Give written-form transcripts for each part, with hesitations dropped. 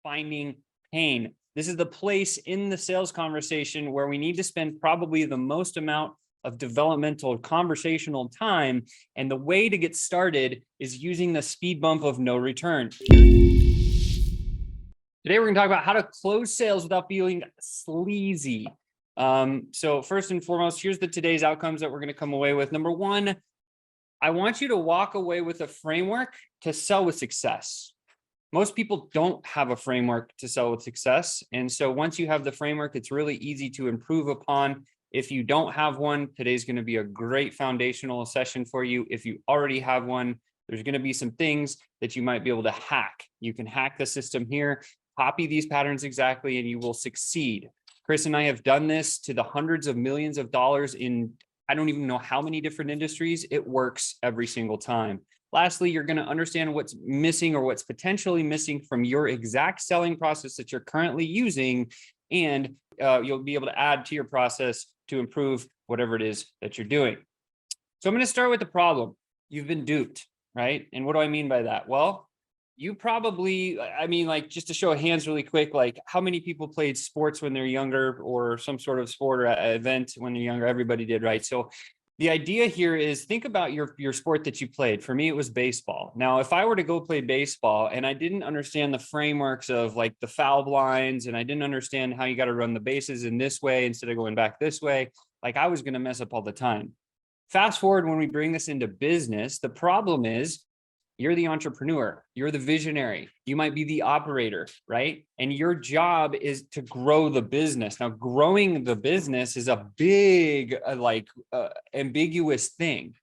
finding pain. This is the place in the sales conversation where we need to spend probably the most amount of developmental conversational time. And the way to get started is using the speed bump of no return. Today, we're going to talk about how to close sales without feeling sleazy. So first and foremost, here's today's outcomes that we're going to come away with. Number one, I want you to walk away with a framework to sell with success. Most people don't have a framework to sell with success. And so once you have the framework, it's really easy to improve upon. If you don't have one, today's going to be a great foundational session for you. If you already have one, there's going to be some things that you might be able to hack. You can hack the system here, copy these patterns exactly, and you will succeed. Chris and I have done this to the hundreds of millions of dollars in, I don't even know how many different industries. It works every single time. Lastly, you're going to understand what's missing or what's potentially missing from your exact selling process that you're currently using, and you'll be able to add to your process to improve whatever it is that you're doing. So I'm going to start with the problem. You've been duped, right? And what do I mean by that? Well, you probably, like just to show of hands really quick, like how many people played sports when they're younger, or some sort of sport or event when they're younger? Everybody did, right? So the idea here is think about your sport that you played. For me, it was baseball. Now, if I were to go play baseball and I didn't understand the frameworks of like the foul blinds, and I didn't understand how you got to run the bases in this way instead of going back this way, like I was going to mess up all the time. Fast forward when we bring this into business, the problem is you're the entrepreneur, you're the visionary, you might be the operator, right? And your job is to grow the business. Now, growing the business is a big, ambiguous thing.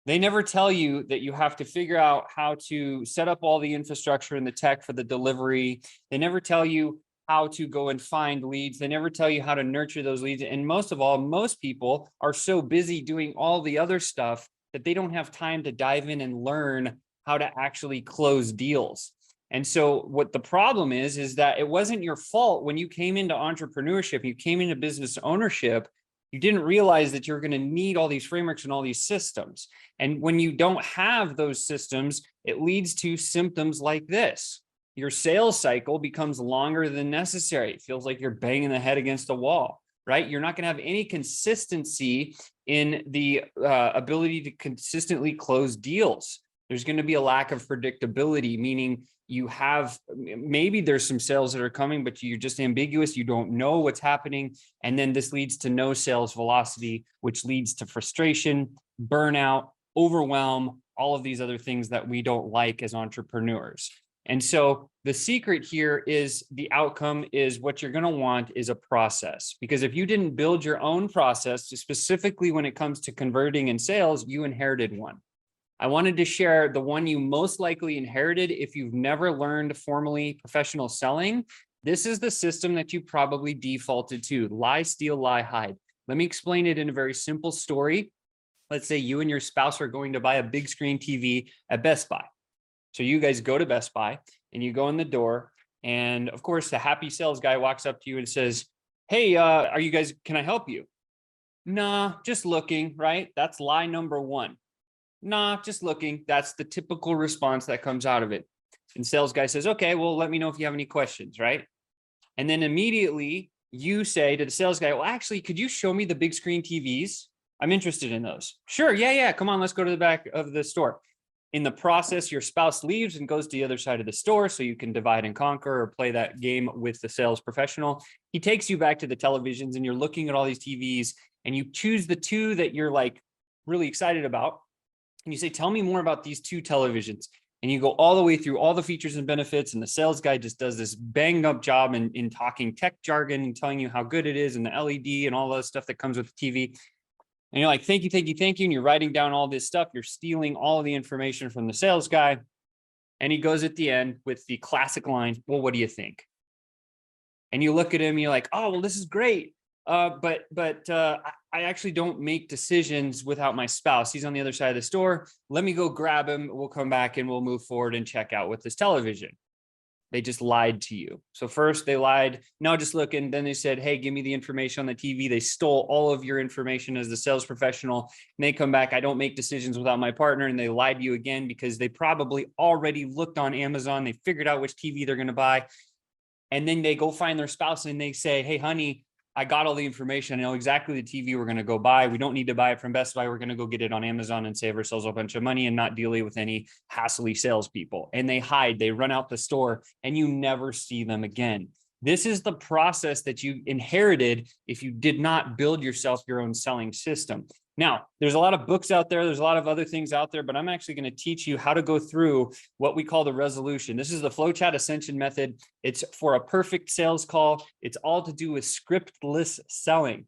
They never tell you that you have to figure out how to set up all the infrastructure and the tech for the delivery. They never tell you how to go and find leads. They never tell you how to nurture those leads. And most of all, most people are so busy doing all the other stuff that they don't have time to dive in and learn how to actually close deals. And so what the problem is that it wasn't your fault when you came into entrepreneurship, you came into business ownership, you didn't realize that you're going to need all these frameworks and all these systems. And when you don't have those systems, it leads to symptoms like this. Your sales cycle becomes longer than necessary. It feels like you're banging the head against a wall, right? You're not going to have any consistency in the ability to consistently close deals. There's going to be a lack of predictability, meaning you have, maybe there's some sales that are coming, but you're just ambiguous. You don't know what's happening. And then this leads to no sales velocity, which leads to frustration, burnout, overwhelm, all of these other things that we don't like as entrepreneurs. And so the secret here is the outcome is what you're going to want is a process, because if you didn't build your own process, specifically when it comes to converting in sales, you inherited one. I wanted to share the one you most likely inherited if you've never learned formally professional selling. This is the system that you probably defaulted to: lie, steal, lie, hide. Let me explain it in a very simple story. Let's say you and your spouse are going to buy a big screen TV at Best Buy. So you guys go to Best Buy and you go in the door. And of course, the happy sales guy walks up to you and says, "Hey, can I help you?" "Nah, just looking," right? That's lie number one. "Nah, just looking." That's the typical response that comes out of it. And sales guy says, "Okay, well, let me know if you have any questions," right? And then immediately you say to the sales guy, "Well, actually, could you show me the big screen TVs? I'm interested in those." "Sure, yeah, come on, let's go to the back of the store." In the process, your spouse leaves and goes to the other side of the store so you can divide and conquer or play that game with the sales professional. He takes you back to the televisions and you're looking at all these TVs and you choose the two that you're like really excited about. And you say, "Tell me more about these two televisions." And you go all the way through all the features and benefits. And the sales guy just does this banged up job in talking tech jargon and telling you how good it is and the LED and all the stuff that comes with the TV. And you're like, "Thank you, thank you, thank you." And you're writing down all this stuff. You're stealing all of the information from the sales guy. And he goes at the end with the classic line, "Well, what do you think?" And you look at him, and you're like, "Oh, well, this is great. But I actually don't make decisions without my spouse. He's on the other side of the store. Let me go grab him. We'll come back and we'll move forward and check out with this television." They just lied to you. So first they lied, "No, just looking." Then they said, "Hey, give me the information on the TV." They stole all of your information as the sales professional. And they come back, "I don't make decisions without my partner." And they lied to you again because they probably already looked on Amazon. They figured out which TV they're going to buy. And then they go find their spouse and they say, hey, honey, I got all the information. I know exactly the TV we're going to go buy. We don't need to buy it from Best Buy. We're going to go get it on Amazon and save ourselves a bunch of money and not deal with any hassly salespeople. And they hide, they run out the store, and you never see them again. This is the process that you inherited if you did not build yourself your own selling system. Now, there's a lot of books out there. There's a lot of other things out there, but I'm actually going to teach you how to go through what we call the resolution. This is the FlowChat Ascension method. It's for a perfect sales call. It's all to do with scriptless selling.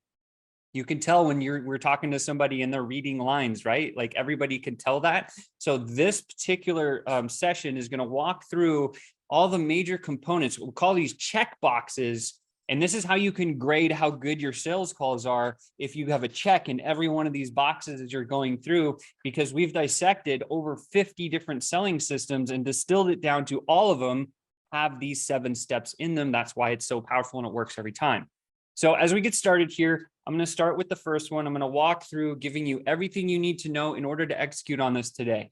You can tell when we're talking to somebody and they're reading lines, right? Like everybody can tell that. So this particular session is going to walk through all the major components. We'll call these check boxes. And this is how you can grade how good your sales calls are if you have a check in every one of these boxes as you're going through, because we've dissected over 50 different selling systems and distilled it down to all of them have these 7 steps in them. That's why it's so powerful and it works every time. So as we get started here, I'm going to start with the first one. I'm going to walk through giving you everything you need to know in order to execute on this today.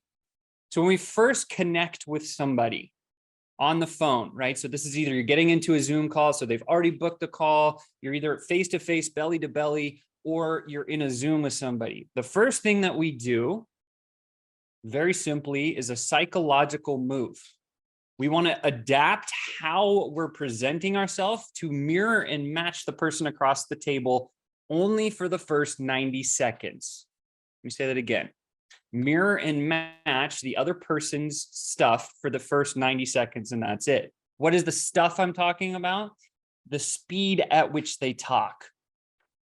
So when we first connect with somebody on the phone, right? So this is either you're getting into a Zoom call, so they've already booked the call, you're either face-to-face, belly-to-belly, or you're in a Zoom with somebody. The first thing that we do, very simply, is a psychological move. We want to adapt how we're presenting ourselves to mirror and match the person across the table only for the first 90 seconds. Let me say that again. Mirror and match the other person's stuff for the first 90 seconds, and that's it. What is the stuff I'm talking about? The speed at which they talk,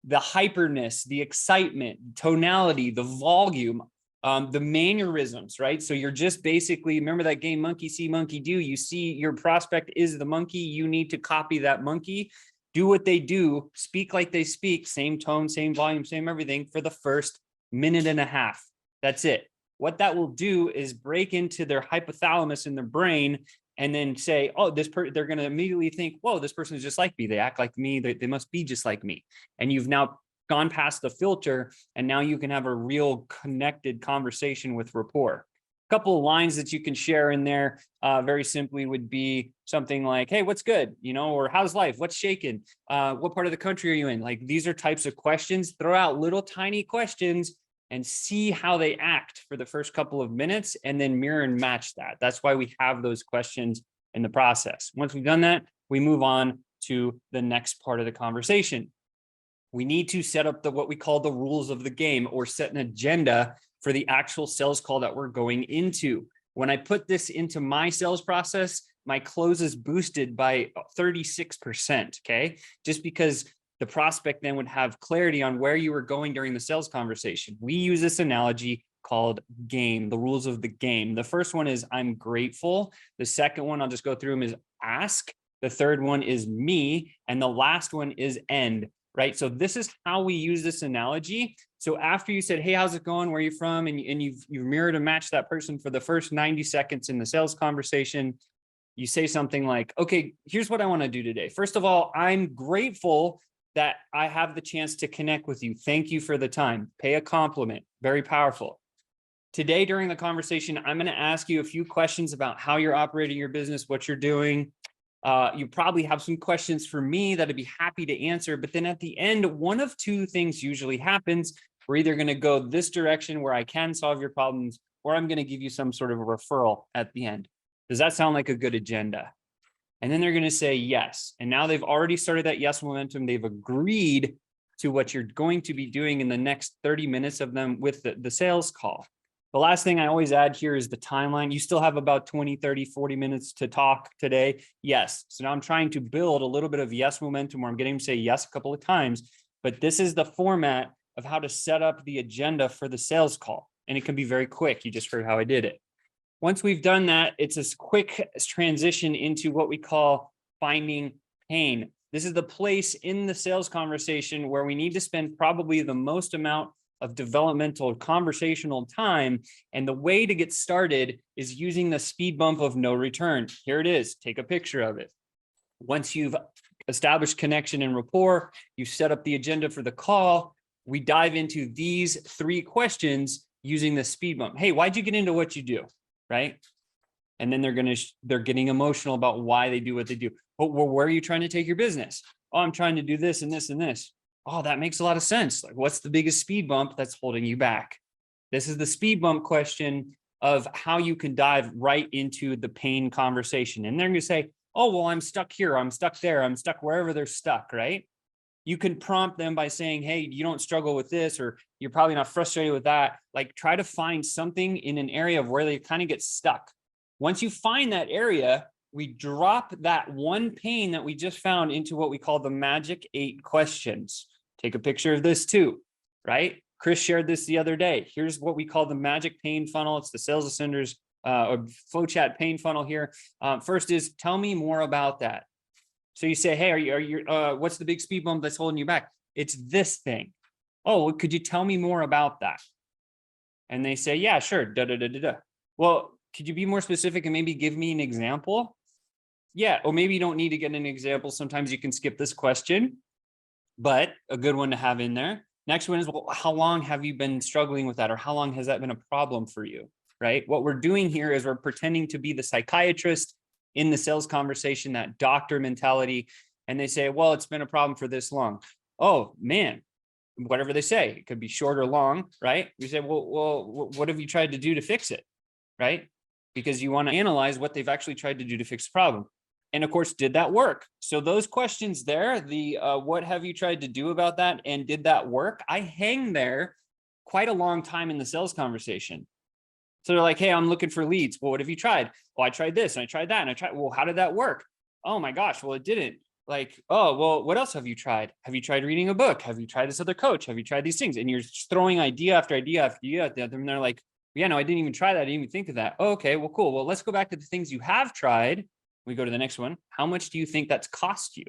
the hyperness, the excitement, tonality, the volume, the mannerisms, right? So you're just basically, remember that game, monkey see, monkey do. You see your prospect is the monkey. You need to copy that monkey, do what they do, speak like they speak, same tone, same volume, same everything for the first minute and a half. That's it. What that will do is break into their hypothalamus in their brain and then say, oh, they're going to immediately think, whoa, this person is just like me. They act like me. They must be just like me. And you've now gone past the filter, and now you can have a real connected conversation with rapport. A couple of lines that you can share in there very simply would be something like, hey, what's good? You know, or how's life? What's shaking? What part of the country are you in? Like, these are types of questions. Throw out little tiny questions and see how they act for the first couple of minutes, and then mirror and match that. That's why we have those questions in the process. Once we've done that, we move on to the next part of the conversation. We need to set up what we call the rules of the game, or set an agenda for the actual sales call that we're going into. When I put this into my sales process, my close is boosted by 36%, okay? Just because the prospect then would have clarity on where you were going during the sales conversation. We use this analogy called game, the rules of the game. The first one is I'm grateful. The second one, I'll just go through them, is ask. The third one is me. And the last one is end, right? So this is how we use this analogy. So after you said, hey, how's it going? Where are you from? And you've mirrored and matched that person for the first 90 seconds in the sales conversation, you say something like, okay, here's what I want to do today. First of all, I'm grateful that I have the chance to connect with you. Thank you for the time. Pay a compliment. Very powerful. Today, during the conversation, I'm going to ask you a few questions about how you're operating your business, what you're doing. You probably have some questions for me that I'd be happy to answer. But then at the end, one of two things usually happens. We're either going to go this direction where I can solve your problems, or I'm going to give you some sort of a referral at the end. Does that sound like a good agenda? And then they're going to say yes. And now they've already started that yes momentum. They've agreed to what you're going to be doing in the next 30 minutes of them with the sales call. The last thing I always add here is the timeline. You still have about 20, 30, 40 minutes to talk today. Yes. So now I'm trying to build a little bit of yes momentum where I'm getting them to say yes a couple of times. But this is the format of how to set up the agenda for the sales call. And it can be very quick. You just heard how I did it. Once we've done that, it's a quick transition into what we call finding pain. This is the place in the sales conversation where we need to spend probably the most amount of developmental conversational time. And the way to get started is using the speed bump of no return. Here it is. Take a picture of it. Once you've established connection and rapport, you set up the agenda for the call. We dive into these 3 questions using the speed bump. Hey, why'd you get into what you do? Right? And then they're getting emotional about why they do what they do. Well, where are you trying to take your business? Oh, I'm trying to do this and this and this. Oh, that makes a lot of sense. Like, what's the biggest speed bump that's holding you back? This is the speed bump question of how you can dive right into the pain conversation. And they're going to say, oh, well, I'm stuck here. I'm stuck there. I'm stuck wherever they're stuck, right? You can prompt them by saying, hey, you don't struggle with this, or you're probably not frustrated with that. Like, try to find something in an area of where they kind of get stuck. Once you find that area, we drop that one pain that we just found into what we call the magic 8 questions. Take a picture of this too, right? Chris shared this the other day. Here's what we call the magic pain funnel. It's the Sales Ascenders or FlowChat pain funnel here. First is, tell me more about that. So you say, hey, are you what's the big speed bump that's holding you back? It's this thing. Oh, well, could you tell me more about that? And they say, yeah, sure. Da, da, da, da, da. Well, could you be more specific and maybe give me an example? Yeah, or maybe you don't need to get an example. Sometimes you can skip this question, but a good one to have in there. Next one is, well, how long have you been struggling with that? Or how long has that been a problem for you, right? What we're doing here is we're pretending to be the psychiatrist in the sales conversation, that doctor mentality. And they say, well, it's been a problem for this long. Oh, man, whatever they say, it could be short or long, right? We say, well, what have you tried to do to fix it, right? Because you want to analyze what they've actually tried to do to fix the problem. And of course, did that work? So those questions there, the what have you tried to do about that? And did that work? I hang there quite a long time in the sales conversation. So they're like, hey, I'm looking for leads. Well, what have you tried? Well, I tried this and I tried that and I tried, well, how did that work? Oh my gosh, well, it didn't. Like, oh, well, what else have you tried? Have you tried reading a book? Have you tried this other coach? Have you tried these things? And you're just throwing idea after idea after idea at them. And they're like, yeah, no, I didn't even try that. I didn't even think of that. Oh, okay, well, cool. Well, let's go back to the things you have tried. We go to the next one. How much do you think that's cost you?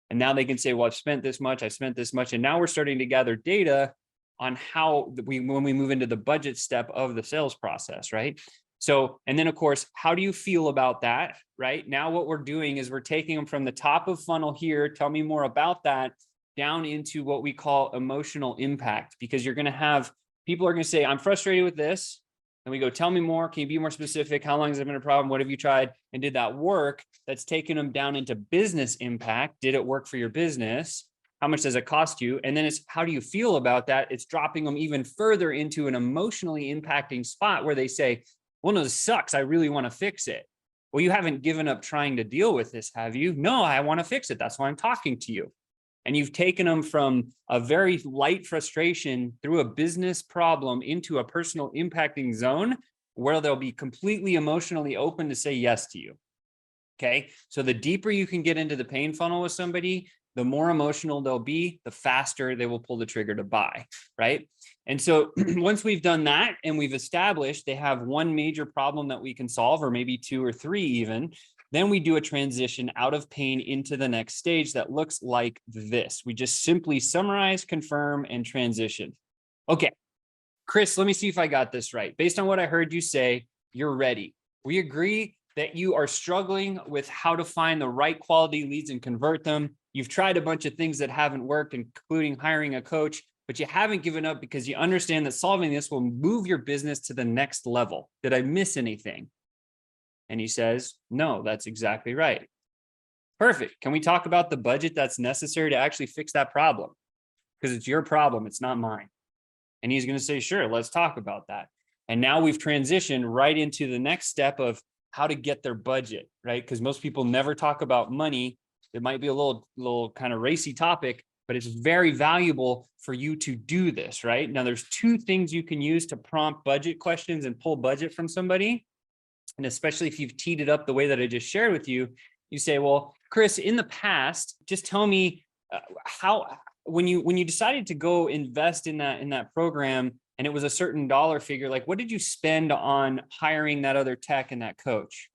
And now they can say, well, I've spent this much, I spent this much. And now we're starting to gather data on how when we move into the budget step of the sales process, right? So, and then of course, how do you feel about that, right? Now what we're doing is we're taking them from the top of funnel here, tell me more about that, down into what we call emotional impact, because you're going to have, people are going to say, I'm frustrated with this. And we go, tell me more. Can you be more specific? How long has it been a problem? What have you tried? And did that work? That's taken them down into business impact. Did it work for your business? How much does it cost you? And then it's, how do you feel about that? It's dropping them even further into an emotionally impacting spot where they say, well, no, this sucks. I really want to fix it. Well, you haven't given up trying to deal with this, have you? No, I want to fix it. That's why I'm talking to you. And you've taken them from a very light frustration through a business problem into a personal impacting zone where they'll be completely emotionally open to say yes to you. Okay. So the deeper you can get into the pain funnel with somebody, the more emotional they'll be, the faster they will pull the trigger to buy. Right. And so once we've done that and we've established they have one major problem that we can solve, or maybe 2 or 3 even, then we do a transition out of pain into the next stage that looks like this. We just simply summarize, confirm, and transition. Okay, Chris, let me see if I got this right. Based on what I heard you say, you're ready. We agree that you are struggling with how to find the right quality leads and convert them. You've tried a bunch of things that haven't worked, including hiring a coach, but you haven't given up because you understand that solving this will move your business to the next level. Did I miss anything? And he says, no, that's exactly right. Perfect. Can we talk about the budget that's necessary to actually fix that problem? Because it's your problem, it's not mine. And he's going to say, sure, let's talk about that. And now we've transitioned right into the next step of how to get their budget, right? Because most people never talk about money. It might be a little kind of racy topic, but it's very valuable for you to do this, right? Now, there's 2 things you can use to prompt budget questions and pull budget from somebody. And especially if you've teed it up the way that I just shared with you, you say, well, Chris, in the past, just tell me how, when you decided to go invest in that program and it was a certain dollar figure, like what did you spend on hiring that other tech and that coach?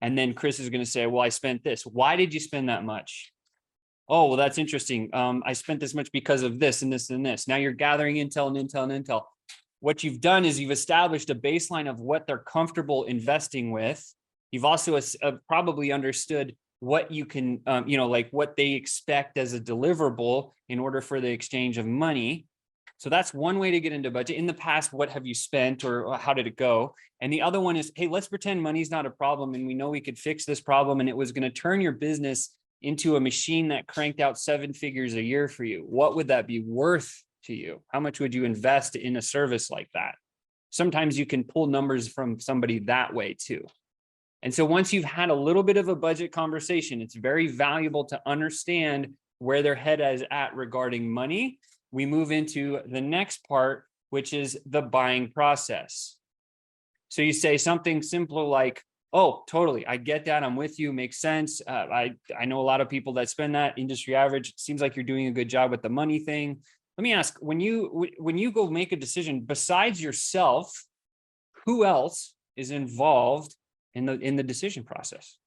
And then Chris is going to say, well, I spent this. Why did you spend that much? Oh, well, that's interesting. I spent this much because of this and this and this. Now you're gathering intel and intel and intel. What you've done is you've established a baseline of what they're comfortable investing with. You've also probably understood what you can, like what they expect as a deliverable in order for the exchange of money. So that's one way to get into budget. In the past, what have you spent or how did it go? And the other one is, hey, let's pretend money's not a problem and we know we could fix this problem and it was going to turn your business into a machine that cranked out 7 figures a year for you. What would that be worth to you? How much would you invest in a service like that? Sometimes you can pull numbers from somebody that way too. And so once you've had a little bit of a budget conversation, it's very valuable to understand where their head is at regarding money. We move into the next part, which is the buying process. So you say something simple like, oh, totally, I get that, I'm with you, makes sense. I know a lot of people that spend that industry average. It seems like you're doing a good job with the money thing. Let me ask, when you go make a decision, besides yourself, who else is involved in the decision process?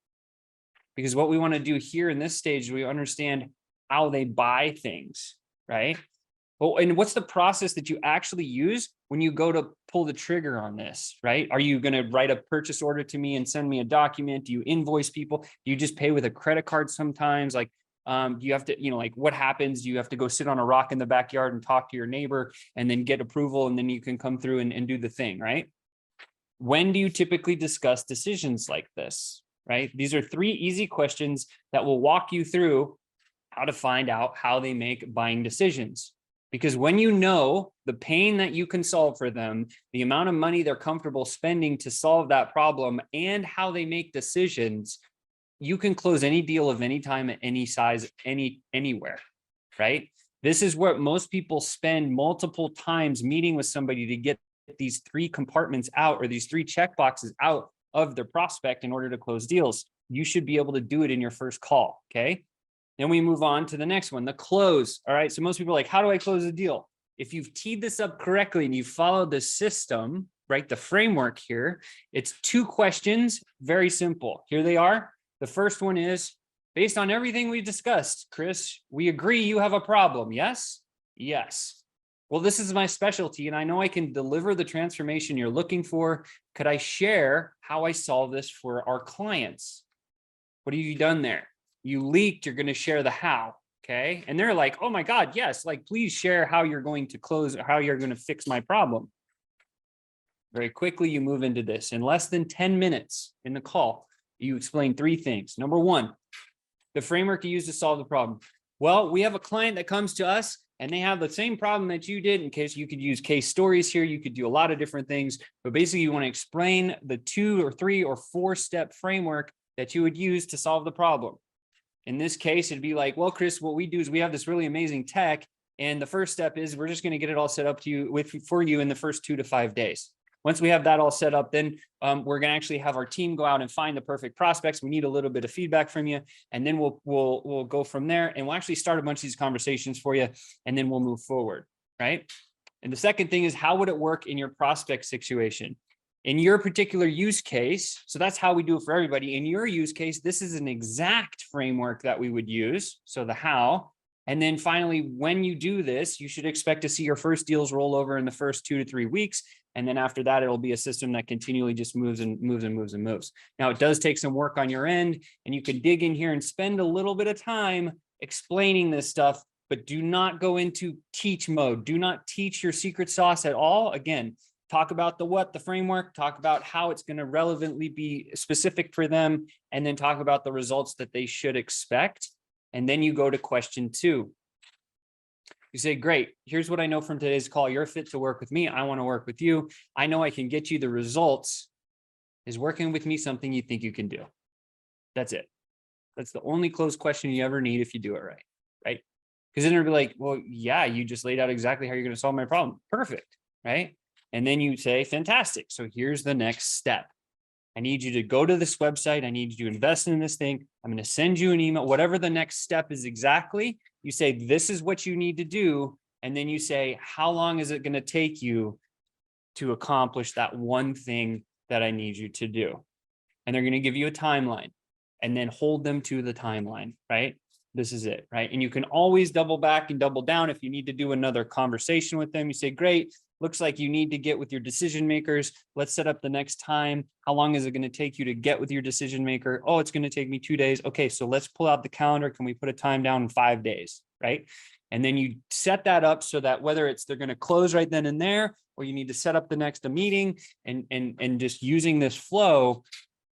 Because what we want to do here in this stage, we understand how they buy things, right? Well, and what's the process that you actually use when you go to pull the trigger on this, right? Are you going to write a purchase order to me and send me a document? Do you invoice people? Do you just pay with a credit card sometimes? Like, do you have to, like what happens? Do you have to go sit on a rock in the backyard and talk to your neighbor and then get approval and then you can come through and do the thing, right? When do you typically discuss decisions like this, right? These are 3 easy questions that will walk you through how to find out how they make buying decisions. Because when you know the pain that you can solve for them, the amount of money they're comfortable spending to solve that problem, and how they make decisions, you can close any deal of any time at any size, anywhere, right? This is where most people spend multiple times meeting with somebody to get these 3 compartments out, or these 3 check boxes out of their prospect in order to close deals. You should be able to do it in your first call, okay? Then we move on to the next one, the close. All right. So most people are like, how do I close a deal? If you've teed this up correctly and you follow the system, right, the framework here, it's 2 questions, very simple. Here they are. The first one is, based on everything we discussed, Chris, we agree you have a problem. Yes? Yes. Well, this is my specialty and I know I can deliver the transformation you're looking for. Could I share how I solve this for our clients? What have you done there? You leaked, you're going to share the how, okay? And they're like, oh my God, yes, like please share how you're going to close, how you're going to fix my problem. Very quickly, you move into this. In less than 10 minutes in the call, you explain 3 things. Number 1, the framework you use to solve the problem. Well, we have a client that comes to us and they have the same problem that you did. In case you could use case stories here, you could do a lot of different things, but basically you want to explain the 2 or 3 or 4 step framework that you would use to solve the problem. In this case, it'd be like, well, Chris, what we do is we have this really amazing tech. And the first step is we're just going to get it all set up for you in the first 2 to 5 days. Once we have that all set up, then we're going to actually have our team go out and find the perfect prospects. We need a little bit of feedback from you. And then we'll go from there. And we'll actually start a bunch of these conversations for you. And then we'll move forward, right? And the second thing is, how would it work in your prospect situation? In your particular use case, so that's how we do it for everybody. In your use case, this is an exact framework that we would use. So the how, and then finally, when you do this, you should expect to see your first deals roll over in the first 2 to 3 weeks. And then after that, it'll be a system that continually just moves and moves and moves and moves. Now, it does take some work on your end, and you can dig in here and spend a little bit of time explaining this stuff, but do not go into teach mode. Do not teach your secret sauce at all. Again, talk about the what, the framework, talk about how it's going to relevantly be specific for them, and then talk about the results that they should expect. And then you go to question 2. You say, great, here's what I know from today's call. You're fit to work with me. I want to work with you. I know I can get you the results. Is working with me something you think you can do? That's it. That's the only closed question you ever need if you do it right, right? Because then it'll be like, well, yeah, you just laid out exactly how you're going to solve my problem. Perfect, right? And then you say, fantastic. So here's the next step. I need you to go to this website. I need you to invest in this thing. I'm going to send you an email, whatever the next step is exactly. You say, this is what you need to do. And then you say, how long is it going to take you to accomplish that one thing that I need you to do? And they're going to give you a timeline, and then hold them to the timeline, right? This is it, right? And you can always double back and double down. If you need to do another conversation with them, you say, great, looks like you need to get with your decision makers. Let's set up the next time. How long is it going to take you to get with your decision maker? Oh, it's going to take me 2 days. Okay, so let's pull out the calendar. Can we put a time down in 5 days, right? And then you set that up so that whether it's they're going to close right then and there, or you need to set up the next meeting and just using this flow,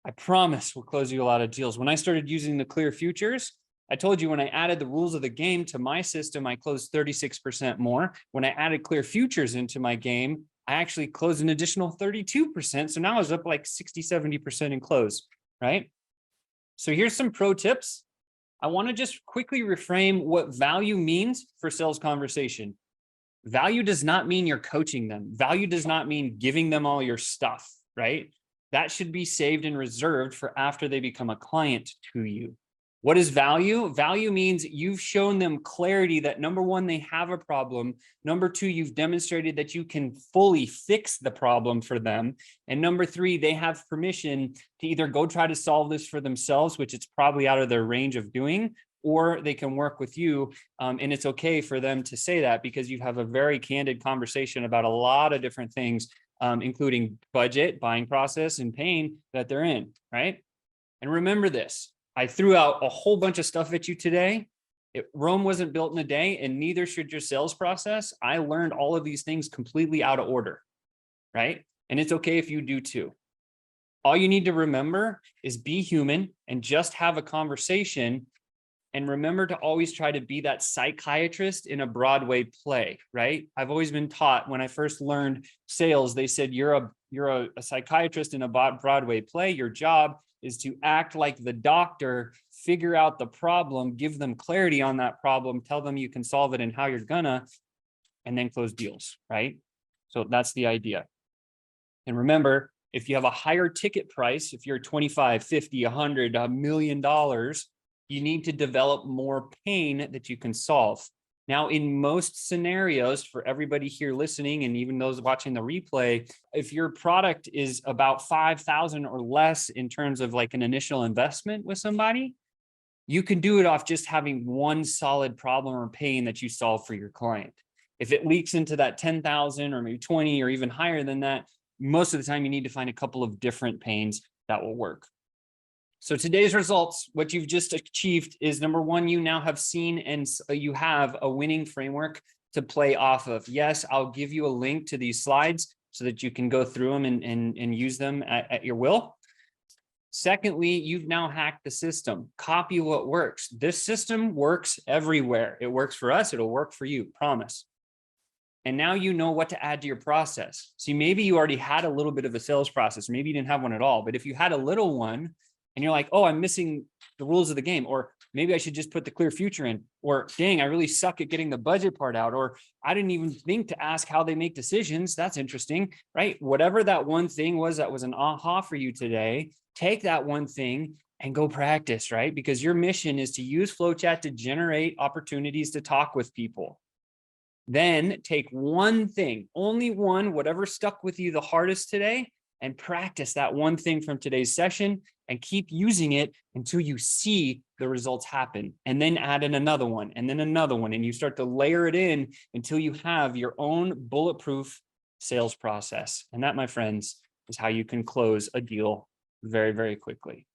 I promise will close you a lot of deals. When I started using the clear futures, I told you when I added the rules of the game to my system, I closed 36% more. When I added clear futures into my game, I actually closed an additional 32%. So now I was up like 60, 70% in close, right? So here's some pro tips. I want to just quickly reframe what value means for sales conversation. Value does not mean you're coaching them. Value does not mean giving them all your stuff, right? That should be saved and reserved for after they become a client to you. What is value? Value means you've shown them clarity that number one, they have a problem. Number two, you've demonstrated that you can fully fix the problem for them. And number three, they have permission to either go try to solve this for themselves, which it's probably out of their range of doing, or they can work with you. And it's okay for them to say that because you have a very candid conversation about a lot of different things, including budget, buying process, and pain that they're in, right? And remember this, I threw out a whole bunch of stuff at you today. Rome wasn't built in a day, and neither should your sales process. I learned all of these things completely out of order, right? And it's okay if you do too. All you need to remember is be human and just have a conversation. And remember to always try to be that psychiatrist in a Broadway play, right? I've always been taught when I first learned sales, they said, you're a psychiatrist in a Broadway play. Your job is to act like the doctor, figure out the problem, give them clarity on that problem, tell them you can solve it and how you're gonna, and then close deals, right? So that's the idea. And remember, if you have a higher ticket price, if you're 25, 50, 100, $1 million, you need to develop more pain that you can solve. Now, in most scenarios, for everybody here listening, and even those watching the replay, if your product is about 5,000 or less in terms of like an initial investment with somebody, you can do it off just having one solid problem or pain that you solve for your client. If it leaks into that 10,000 or maybe 20 or even higher than that, most of the time you need to find a couple of different pains that will work. So today's results, what you've just achieved is number one, you now have seen and you have a winning framework to play off of. Yes, I'll give you a link to these slides so that you can go through them and use them at your will. Secondly, you've now hacked the system. Copy what works. This system works everywhere. It works for us. It'll work for you, promise. And now you know what to add to your process. See, maybe you already had a little bit of a sales process. Maybe you didn't have one at all, but if you had a little one, and you're like, oh, I'm missing the rules of the game, or maybe I should just put the clear future in, or dang, I really suck at getting the budget part out, or I didn't even think to ask how they make decisions. That's interesting, right? Whatever that one thing was that was an aha for you today, take that one thing and go practice, right? Because your mission is to use FlowChat to generate opportunities to talk with people. Then take one thing, only one, whatever stuck with you the hardest today, and practice that one thing from today's session and keep using it until you see the results happen. And then add in another one and then another one. And you start to layer it in until you have your own bulletproof sales process. And that, my friends, is how you can close a deal very, very quickly.